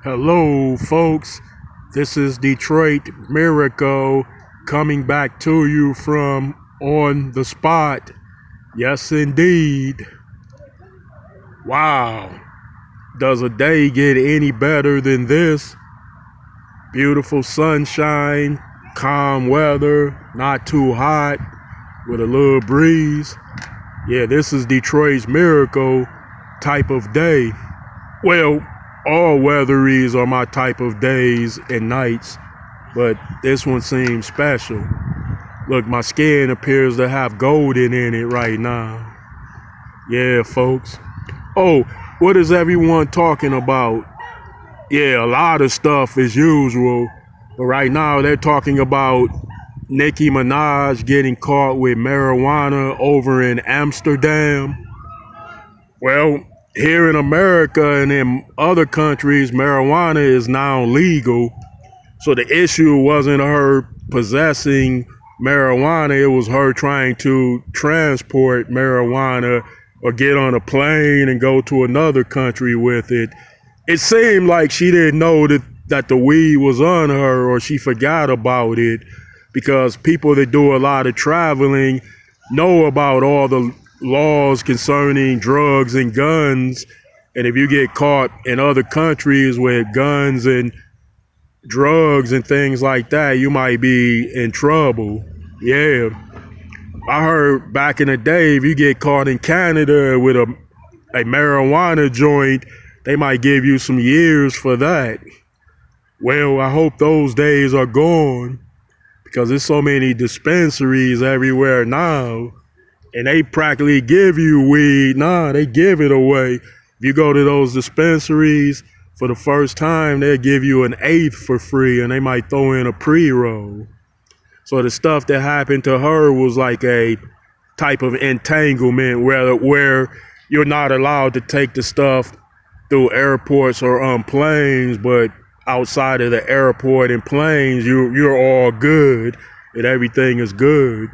Hello, folks. This is Detroit Miracle coming back to you from on the spot. Yes, indeed. Wow. Does a day get any better than this? Beautiful sunshine, calm weather, not too hot, with a little breeze. Yeah, this is Detroit's Miracle type of day. Well, all weatheries are my type of days and nights, but this one seems special. Look, my skin appears to have golden in it right now. Yeah, folks. Oh, what is everyone talking about? Yeah, a lot of stuff as usual, but right now they're talking about Nicki Minaj getting caught with marijuana over in Amsterdam. Well, here in America and in other countries, marijuana is now legal. So the issue wasn't her possessing marijuana, it was her trying to transport marijuana or get on a plane and go to another country with it. It seemed like she didn't know that the weed was on her, or she forgot about it, because people that do a lot of traveling know about all the laws concerning drugs and guns. And if you get caught in other countries with guns and drugs and things like that, you might be in trouble. Yeah. I heard back in the day, if you get caught in Canada with a marijuana joint, they might give you some years for that. Well, I hope those days are gone, because there's so many dispensaries everywhere now, and they practically give you weed. Nah, they give it away. If you go to those dispensaries for the first time, they'll give you an eighth for free, and they might throw in a pre-roll. So the stuff that happened to her was like a type of entanglement where you're not allowed to take the stuff through airports or on planes, but outside of the airport and planes, you're all good and everything is good.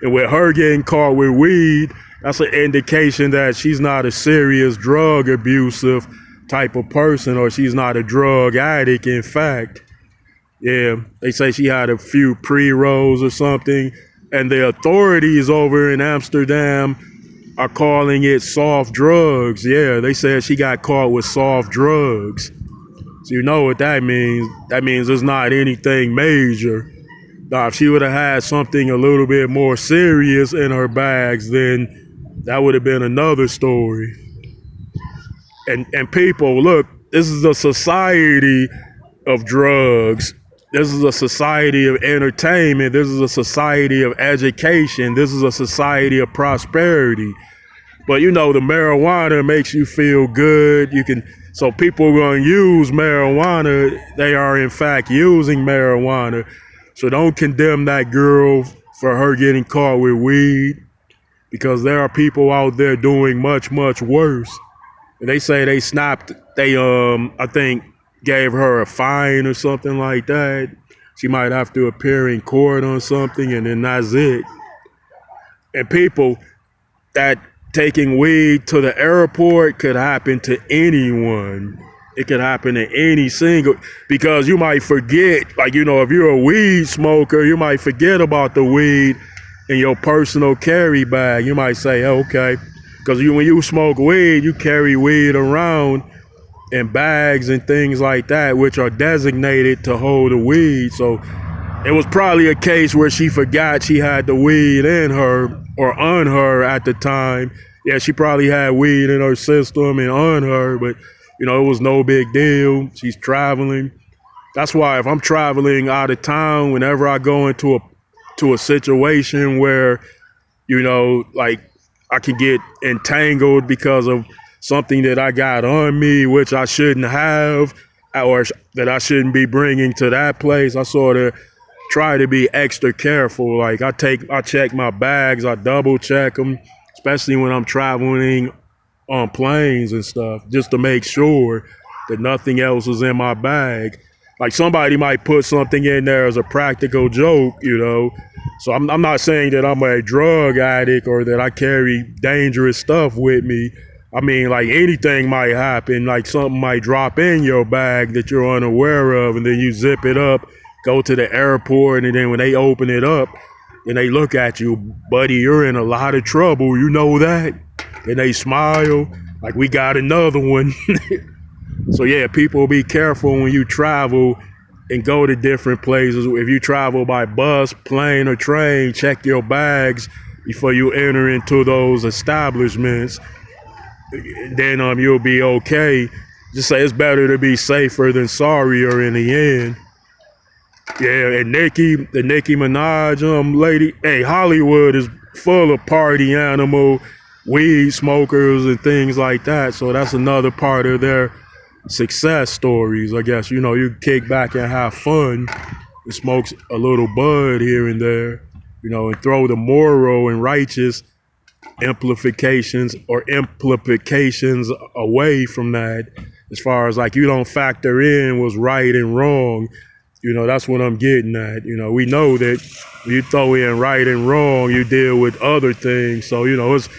And with her getting caught with weed, that's an indication that she's not a serious drug abusive type of person, or she's not a drug addict, in fact. Yeah, they say she had a few pre-rolls or something, and the authorities over in Amsterdam are calling it soft drugs. Yeah, they said she got caught with soft drugs. So you know what that means. That means it's not anything major. Now, if she would have had something a little bit more serious in her bags, then that would have been another story. And people, look, this is a society of drugs. This is a society of entertainment. This is a society of education. This is a society of prosperity. But you know, the marijuana makes you feel good. So people are going to use marijuana. They are in fact using marijuana. So don't condemn that girl for her getting caught with weed, because there are people out there doing much, much worse. And they say they I think gave her a fine or something like that. She might have to appear in court on something, and then that's it. And people, that taking weed to the airport could happen to anyone. It could happen to any single, because you might forget, like, you know, if you're a weed smoker, you might forget about the weed in your personal carry bag. You might say, oh, okay, because when you smoke weed, you carry weed around in bags and things like that, which are designated to hold the weed. So it was probably a case where she forgot she had the weed in her or on her at the time. Yeah, she probably had weed in her system and on her, but you know, it was no big deal. She's traveling. That's why if I'm traveling out of town, whenever I go into a situation where, you know, like I can get entangled because of something that I got on me, which I shouldn't have, or that I shouldn't be bringing to that place, I sort of try to be extra careful. Like I check my bags, I double check them, especially when I'm traveling on planes and stuff, just to make sure that nothing else is in my bag. Like somebody might put something in there as a practical joke, you know. So I'm not saying that I'm a drug addict or that I carry dangerous stuff with me. I mean, like anything might happen, like something might drop in your bag that you're unaware of, and then you zip it up, go to the airport, and then when they open it up, then they look at you, buddy, you're in a lot of trouble, you know that? And they smile, like we got another one. So yeah, people be careful when you travel and go to different places. If you travel by bus, plane, or train, check your bags before you enter into those establishments. Then you'll be okay. Just say it's better to be safer than sorrier in the end. Yeah, and the Nicki Minaj lady, hey, Hollywood is full of party animal, weed smokers and things like that. So that's another part of their success stories, I guess. You know, you kick back and have fun and smoke a little bud here and there, you know, and throw the moral and righteous implications away from that, as far as like you don't factor in what's right and wrong. You know, that's what I'm getting at. You know, we know that you throw in right and wrong, you deal with other things. So, you know, it's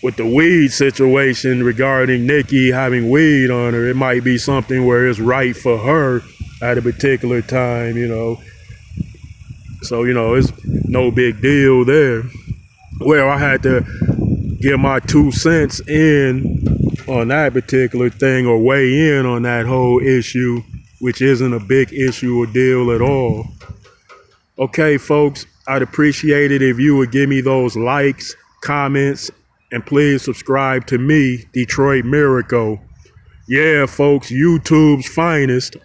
with the weed situation regarding Nicki having weed on her, it might be something where it's right for her at a particular time, you know. So, you know, it's no big deal there. Well, I had to get my 2 cents in on that particular thing, or weigh in on that whole issue, which isn't a big issue or deal at all. Okay, folks, I'd appreciate it if you would give me those likes, comments, and please subscribe to me, Detroit Miracle. Yeah, folks, YouTube's finest.